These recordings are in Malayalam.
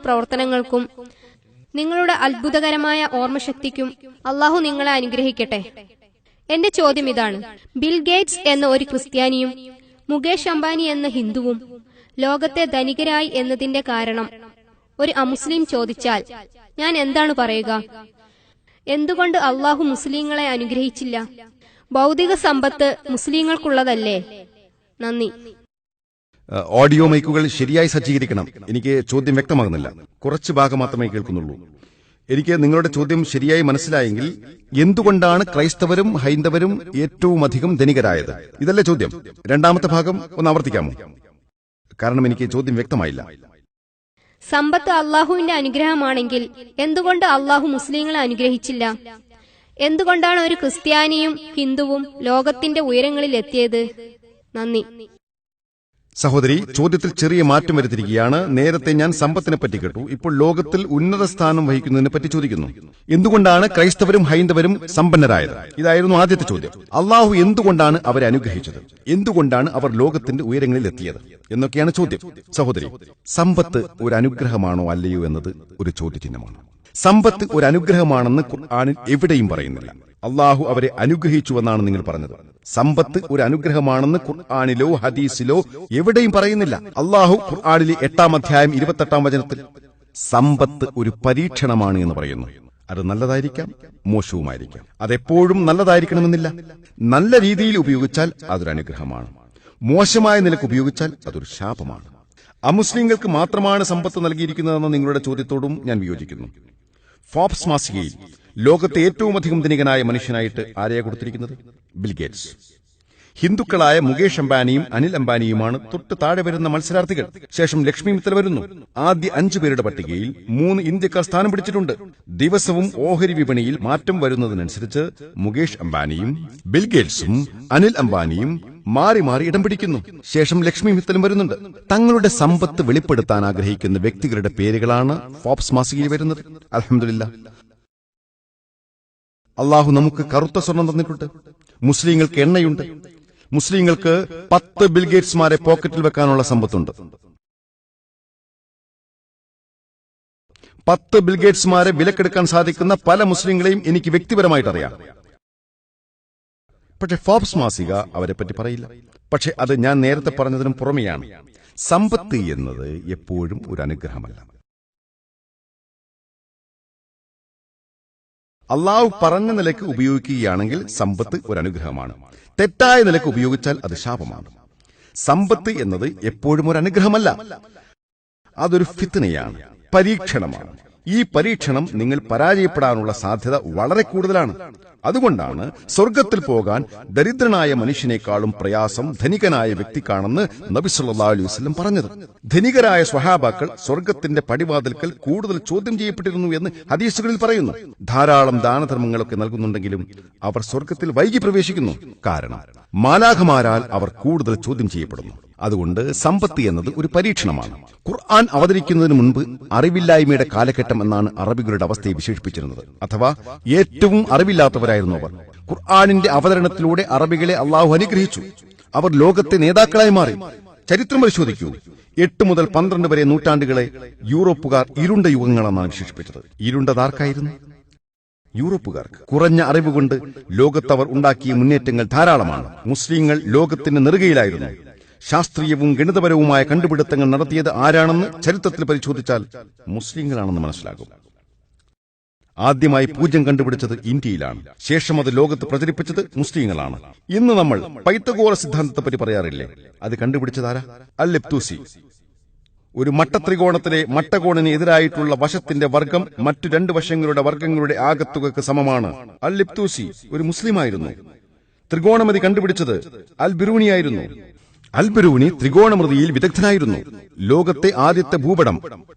പ്രവർത്തനങ്ങൾക്കും നിങ്ങളുടെ അത്ഭുതകരമായ ഓർമ്മശക്തിക്കും അള്ളാഹു നിങ്ങളെ അനുഗ്രഹിക്കട്ടെ. എന്റെ ചോദ്യം ഇതാണ്: ബിൽ ഗേറ്റ്സ് എന്ന ഒരു ക്രിസ്ത്യാനിയും മുകേഷ് അംബാനി എന്ന ഹിന്ദുവും ലോകത്തെ ധനികരായി എന്നതിന്റെ കാരണം ഒരു അമുസ്ലിം ചോദിച്ചാൽ ഞാൻ എന്താണ് പറയുക? എന്തുകൊണ്ട് അള്ളാഹു മുസ്ലിങ്ങളെ അനുഗ്രഹിച്ചില്ല? ഭൗതിക സമ്പത്ത് മുസ്ലിങ്ങൾക്കുള്ളതല്ലേ? നന്ദി. ഓഡിയോ മൈക്കുകൾ ശരിയായി സജ്ജീകരിക്കണം. എനിക്ക് ചോദ്യം വ്യക്തമാകുന്നില്ല. കുറച്ച് ഭാഗം മാത്രമേ കേൾക്കുന്നുള്ളൂ. എനിക്ക് നിങ്ങളുടെ ചോദ്യം ശരിയായി മനസ്സിലായെങ്കിൽ എന്തുകൊണ്ടാണ് ക്രൈസ്തവരും ഹൈന്ദവരും ഏറ്റവും അധികം ധനികരായത്? ഇതല്ലേ ചോദ്യം? രണ്ടാമത്തെ ഭാഗം ഒന്ന് ആവർത്തിക്കാമോ? കാരണം എനിക്ക് ചോദ്യം വ്യക്തമായില്ല. സമ്പത്ത് അള്ളാഹുവിന്റെ അനുഗ്രഹമാണെങ്കിൽ എന്തുകൊണ്ട് അള്ളാഹു മുസ്ലിങ്ങളെ അനുഗ്രഹിച്ചില്ല? എന്തുകൊണ്ടാണ് ഒരു ക്രിസ്ത്യാനിയും ഹിന്ദുവും ലോകത്തിന്റെ ഉയരങ്ങളിൽ എത്തിയത്? നന്ദി. സഹോദരി, ചോദ്യത്തിൽ ചെറിയ മാറ്റം വരുത്തിയിരിക്കുകയാണ്. നേരത്തെ ഞാൻ സമ്പത്തിനെ പറ്റി കേട്ടു, ഇപ്പോൾ ലോകത്തിൽ ഉന്നത സ്ഥാനം വഹിക്കുന്നതിനെ പറ്റി ചോദിക്കുന്നു. എന്തുകൊണ്ടാണ് ക്രൈസ്തവരും ഹൈന്ദവരും സമ്പന്നരായത്? ഇതായിരുന്നു ആദ്യത്തെ ചോദ്യം. അള്ളാഹു എന്തുകൊണ്ടാണ് അവരെ അനുഗ്രഹിച്ചത്? എന്തുകൊണ്ടാണ് അവർ ലോകത്തിന്റെ ഉയരങ്ങളിൽ എത്തിയത് എന്നൊക്കെയാണ് ചോദ്യം. സഹോദരി, സമ്പത്ത് ഒരു അനുഗ്രഹമാണോ അല്ലയോ എന്നത് ഒരു ചോദ്യചിഹ്നമാണ്. സമ്പത്ത് ഒരു അനുഗ്രഹമാണെന്ന് ഖുർആനിൽ എവിടെയും പറയുന്നില്ല. അള്ളാഹു അവരെ അനുഗ്രഹിച്ചുവെന്നാണ് നിങ്ങൾ പറഞ്ഞത്. സമ്പത്ത് ഒരു അനുഗ്രഹമാണെന്ന് ഖുർആനിലോ ഹദീസിലോ എവിടെയും പറയുന്നില്ല. അള്ളാഹു ഖുർആനിലെ 8-ാം അധ്യായം 28-ാം വചനത്തിൽ സമ്പത്ത് ഒരു പരീക്ഷണമാണ് എന്ന് പറയുന്നു. അത് നല്ലതായിരിക്കാം, മോശവുമായിരിക്കാം. അതെപ്പോഴും നല്ലതായിരിക്കണമെന്നില്ല. നല്ല രീതിയിൽ ഉപയോഗിച്ചാൽ അതൊരു അനുഗ്രഹമാണ്, മോശമായ നിലക്ക് ഉപയോഗിച്ചാൽ അതൊരു ശാപമാണ്. അമുസ്ലിങ്ങൾക്ക് മാത്രമാണ് സമ്പത്ത് നൽകിയിരിക്കുന്നതെന്ന നിങ്ങളുടെ ചോദ്യത്തോടും ഞാൻ വിയോജിക്കുന്നു. ഫോബ്സ് മാസികയിൽ ലോകത്തെ ഏറ്റവും അധികം ധനികനായ മനുഷ്യനായിട്ട് ആരെയാ കൊടുത്തിരിക്കുന്നത്? Bill Gates. ഹിന്ദുക്കളായ മുകേഷ് അംബാനിയും അനിൽ അംബാനിയുമാണ് തൊട്ട് താഴെ വരുന്ന മത്സരാർത്ഥികൾ. ശേഷം ലക്ഷ്മി മിത്തൽ വരുന്നു. ആദ്യ 5 പേരുടെ പട്ടികയിൽ 3 ഇന്ത്യക്കാർ സ്ഥാനം പിടിച്ചിട്ടുണ്ട്. ദിവസവും ഓഹരി വിപണിയിൽ മാറ്റം വരുന്നതിനനുസരിച്ച് മുകേഷ് അംബാനിയും ബിൽ ഗേറ്റ്സും അനിൽ അംബാനിയും മാറി മാറി ഇടം പിടിക്കുന്നു. ശേഷം ലക്ഷ്മി മിത്തലും വരുന്നുണ്ട്. തങ്ങളുടെ സമ്പത്ത് വെളിപ്പെടുത്താൻ ആഗ്രഹിക്കുന്ന വ്യക്തികളുടെ പേരുകളാണ് ഫോബ്സ് മാസികയിൽ വരുന്നത്. അൽഹംദുലില്ലാഹ്, അള്ളാഹു നമുക്ക് കറുത്ത സ്വർണം തന്നിട്ടുണ്ട്. മുസ്ലിങ്ങൾക്ക് എണ്ണയുണ്ട്. മുസ്ലിങ്ങൾക്ക് 10 ബിൽഗേറ്റ്സ്മാരെ പോക്കറ്റിൽ വെക്കാനുള്ള സമ്പത്തുണ്ട്. 10 ബിൽഗേറ്റ്സ്മാരെ വിലക്കെടുക്കാൻ സാധിക്കുന്ന പല മുസ്ലിങ്ങളെയും എനിക്ക് വ്യക്തിപരമായിട്ട് അറിയാം. പക്ഷെ ഫോബ്സ് മാസിക അവരെ പറ്റി പറയില്ല. പക്ഷെ അത് ഞാൻ നേരത്തെ പറഞ്ഞതിനും പുറമെയാണ്. സമ്പത്ത് എന്നത് എപ്പോഴും ഒരു അനുഗ്രഹമല്ല. അള്ളാഹു പറഞ്ഞ നിലയ്ക്ക് ഉപയോഗിക്കുകയാണെങ്കിൽ സമ്പത്ത് ഒരു അനുഗ്രഹമാണ്. തെറ്റായ നിലയ്ക്ക് ഉപയോഗിച്ചാൽ അത് ശാപമാണ്. സമ്പത്ത് എന്നത് എപ്പോഴും ഒരു അനുഗ്രഹമല്ല, അതൊരു ഫിത്നയാണ്, പരീക്ഷണമാണ്. ഈ പരീക്ഷണം നിങ്ങൾ പരാജയപ്പെടാനുള്ള സാധ്യത വളരെ കൂടുതലാണ്. അതുകൊണ്ടാണ് സ്വർഗത്തിൽ പോകാൻ ദരിദ്രനായ മനുഷ്യനേക്കാളും പ്രയാസം ധനികനായ വ്യക്തിക്കാണെന്ന് നബി സല്ലല്ലാഹു അലൈഹി വസല്ലം പറഞ്ഞത്. ധനികരായ സ്വഹാബാക്കൾ സ്വർഗത്തിന്റെ പടിവാതിൽക്കൽ കൂടുതൽ ചോദ്യം ചെയ്യപ്പെട്ടിരുന്നു എന്ന് ഹദീസുകളിൽ പറയുന്നു. ധാരാളം ദാനധർമ്മങ്ങളൊക്കെ നൽകുന്നുണ്ടെങ്കിലും അവർ സ്വർഗത്തിൽ വൈകി പ്രവേശിക്കുന്നു. കാരണം മാലാഖമാരാൽ അവർ കൂടുതൽ ചോദ്യം ചെയ്യപ്പെടുന്നു. അതുകൊണ്ട് സമ്പത്ത് എന്നത് ഒരു പരീക്ഷണമാണ്. ഖുർആൻ അവതരിക്കുന്നതിന് മുൻപ് അറിവില്ലായ്മയുടെ കാലഘട്ടം എന്നാണ് അറബികളുടെ അവസ്ഥയെ വിശേഷിപ്പിച്ചിരുന്നത്. അഥവാ ഏറ്റവും അറിവില്ലാത്തവരായിരുന്നു അവർ. ഖുർആനിന്റെ അവതരണത്തിലൂടെ അറബികളെ അള്ളാഹു അനുഗ്രഹിച്ചു. അവർ ലോകത്തെ നേതാക്കളായി മാറി. ചരിത്രം പരിശോധിക്കൂ. 8 മുതൽ 12 വരെ നൂറ്റാണ്ടുകളെ യൂറോപ്പുകാർ ഇരുണ്ട യുഗങ്ങളെന്നാണ് വിശേഷിപ്പിച്ചത്. ഇരുണ്ടതാർക്കായിരുന്നു? യൂറോപ്പുകാർക്ക്. കുറഞ്ഞ അറിവുകൊണ്ട് ലോകത്തവർ ഉണ്ടാക്കിയ മുന്നേറ്റങ്ങൾ ധാരാളമാണ്. മുസ്ലിങ്ങൾ ലോകത്തിന്റെ നെറുകയിലായിരുന്നു. ശാസ്ത്രീയവും ഗണിതപരവുമായ കണ്ടുപിടുത്തങ്ങൾ നടത്തിയത് ആരാണെന്ന് ചരിത്രത്തിൽ പരിശോധിച്ചാൽ മുസ്ലിങ്ങളാണെന്ന് മനസ്സിലാകും. ആദ്യമായി പൂജ്യം കണ്ടുപിടിച്ചത് ഇന്ത്യയിലാണ്. ശേഷം അത് ലോകത്ത് പ്രചരിപ്പിച്ചത് മുസ്ലിങ്ങളാണ്. ഇന്ന് നമ്മൾ പൈത്തഗോറ സിദ്ധാന്തത്തെപ്പറ്റി പറയാറില്ലേ? അത് കണ്ടുപിടിച്ചതാരാ? അൽ-ലബ്തൂസി. ഒരു മട്ടത്രികോണത്തിലെ മട്ടകോണിന് എതിരായിട്ടുള്ള വശത്തിന്റെ വർഗം മറ്റു 2 വശങ്ങളുടെ വർഗങ്ങളുടെ ആകത്തുകക്ക് സമമാണ്. അൽ-ലബ്തൂസി ഒരു മുസ്ലിമായിരുന്നു. ത്രികോണമിതി കണ്ടുപിടിച്ചത് അൽ-ബിറൂനിയായിരുന്നു. അൽ-ബിറൂനി ത്രികോണമൃതിയിൽ വിദഗ്ധനായിരുന്നു. ലോകത്തെ ആദ്യത്തെ ഭൂപടം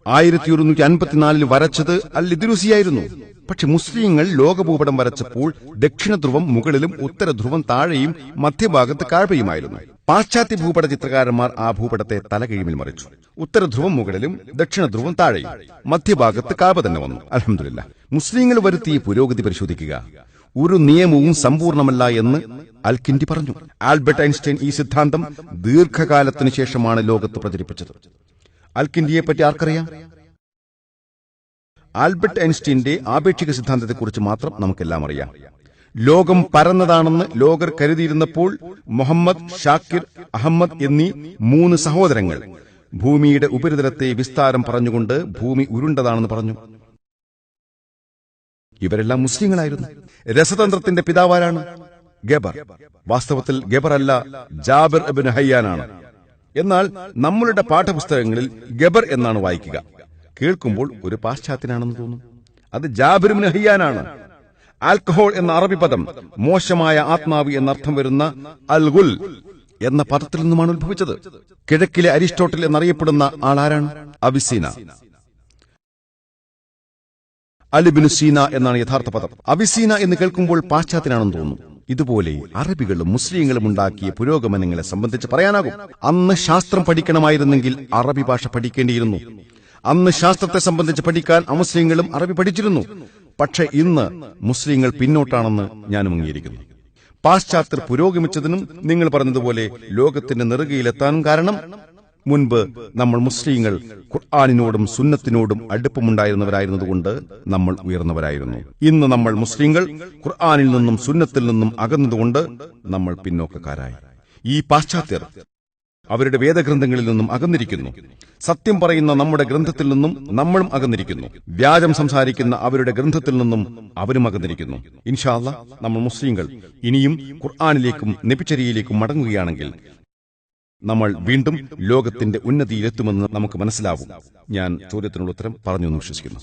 1154 വരച്ചത് അൽ-ഇദ്രൂസിയായിരുന്നു. പക്ഷെ മുസ്ലിങ്ങൾ ലോകഭൂപടം വരച്ചപ്പോൾ ദക്ഷിണ ധ്രുവം മുകളിലും ഉത്തര ധ്രുവം താഴെയും മധ്യഭാഗത്ത് കാഴ്ചയുമായിരുന്നു. പാശ്ചാത്യ ഭൂപട ചിത്രകാരന്മാർ ആ ഭൂപടത്തെ തലകീഴിൽ മറിച്ചു. ഉത്തര ധ്രുവം മുകളിലും ദക്ഷിണ ധ്രുവം താഴെയും മധ്യഭാഗത്ത് കാബ തന്നെ വന്നു. അൽഹംദുലില്ലാഹ്. മുസ്ലിങ്ങൾ വരുത്തിയ പുരോഗതി പരിശോധിക്കുക. ഒരു നിയമവും സമ്പൂർണ്ണമല്ല എന്ന് അൽകിൻഡി പറഞ്ഞു. ആൽബർട്ട് ഐൻസ്റ്റൈൻ ഈ സിദ്ധാന്തം ദീർഘകാലത്തിനു ശേഷമാണ് ലോകത്ത് പ്രചരിപ്പിച്ചത്. അൽകിൻഡിയെ പറ്റി ആർക്കറിയാം? ആൽബർട്ട് ഐൻസ്റ്റീന്റെ ആപേക്ഷിക സിദ്ധാന്തത്തെക്കുറിച്ച് മാത്രം നമുക്കെല്ലാം അറിയാം. ലോകം പരന്നതാണെന്ന് ലോകർ കരുതിയിരുന്നപ്പോൾ മുഹമ്മദ്, ഷാക്കിർ, അഹമ്മദ് എന്നീ 3 സഹോദരങ്ങൾ ഭൂമിയുടെ ഉപരിതലത്തെ വിസ്താരം പറഞ്ഞുകൊണ്ട് ഭൂമി ഉരുണ്ടതാണെന്ന് പറഞ്ഞു. ഇവരെല്ലാം മുസ്ലിങ്ങളായിരുന്നു. രസതന്ത്രത്തിന്റെ പിതാവാരാണ്? ഗബർ. വാസ്തവത്തിൽ ഗബർ അല്ല, ജാബിർ ഇബ്നു ഹയ്യാനാണ്. എന്നാൽ നമ്മളുടെ പാഠപുസ്തകങ്ങളിൽ ഗബർ എന്നാണ് വായിക്കുക. കേൾക്കുമ്പോൾ ഒരു പാശ്ചാത്യനാണെന്ന് തോന്നും. അത് ജാബിർ ഇബ്നു ഹയ്യാനാണ്. ആൽക്കഹോൾ എന്ന അറബി പദം മോശമായ ആത്മാവ് എന്നർത്ഥം വരുന്ന അൽഗുൽ എന്ന പദത്തിൽ നിന്നുമാണ് ഉത്ഭവിച്ചത്. കിഴക്കിലെ അരിസ്റ്റോട്ടിൽ എന്നറിയപ്പെടുന്ന ആളാരാണ്? അവിസീന. അലിബിനു സീന എന്നാണ് യഥാർത്ഥ പദം. അവിസീന എന്ന് കേൾക്കുമ്പോൾ പാശ്ചാത്യനാണെന്ന് തോന്നുന്നു. ഇതുപോലെ അറബികളും മുസ്ലിങ്ങളും ഉണ്ടാക്കിയ പുരോഗമനങ്ങളെ സംബന്ധിച്ച് പറയാനാകും. അന്ന് ശാസ്ത്രം പഠിക്കണമായിരുന്നെങ്കിൽ അറബി ഭാഷ പഠിക്കേണ്ടിയിരുന്നു. അന്ന് ശാസ്ത്രത്തെ സംബന്ധിച്ച് പഠിക്കാൻ അമുസ്ലിങ്ങളും അറബി പഠിച്ചിരുന്നു. പക്ഷെ ഇന്ന് മുസ്ലിങ്ങൾ പിന്നോട്ടാണെന്ന് ഞാനും അംഗീകരിക്കുന്നു. പാശ്ചാത്യർ പുരോഗമിച്ചതിനും നിങ്ങൾ പറഞ്ഞതുപോലെ ലോകത്തിന്റെ നെറുകയിലെത്താനും കാരണം മുൻപ് നമ്മൾ മുസ്ലിങ്ങൾ ഖുർആനിനോടും സുന്നത്തിനോടും അടുപ്പമുണ്ടായിരുന്നവരായിരുന്നതുകൊണ്ട് നമ്മൾ ഉയർന്നവരായിരുന്നു. ഇന്ന് നമ്മൾ മുസ്ലിങ്ങൾ ഖുർആനിൽ നിന്നും സുന്നത്തിൽ നിന്നും അകന്നതുകൊണ്ട് നമ്മൾ പിന്നോക്കക്കാരായി. ഈ പാശ്ചാത്യർ അവരുടെ വേദഗ്രന്ഥങ്ങളിൽ നിന്നും അകന്നിരിക്കുന്നു. സത്യം പറയുന്ന നമ്മുടെ ഗ്രന്ഥത്തിൽ നിന്നും നമ്മളും അകന്നിരിക്കുന്നു. വ്യാജം സംസാരിക്കുന്ന അവരുടെ ഗ്രന്ഥത്തിൽ നിന്നും അവരും അകന്നിരിക്കുന്നു. ഇൻഷാ അല്ലാഹ് നമ്മൾ മുസ്ലിങ്ങൾ ഇനിയും ഖുർആനിലേക്കും നബിചര്യയിലേക്കും മടങ്ങുകയാണെങ്കിൽ നമ്മൾ വീണ്ടും ലോകത്തിന്റെ ഉന്നതിയിലെത്തുമെന്ന് നമുക്ക് മനസ്സിലാവും. ഞാൻ ചോദ്യത്തിനുള്ള ഉത്തരം പറഞ്ഞു എന്ന് വിശ്വസിക്കുന്നു.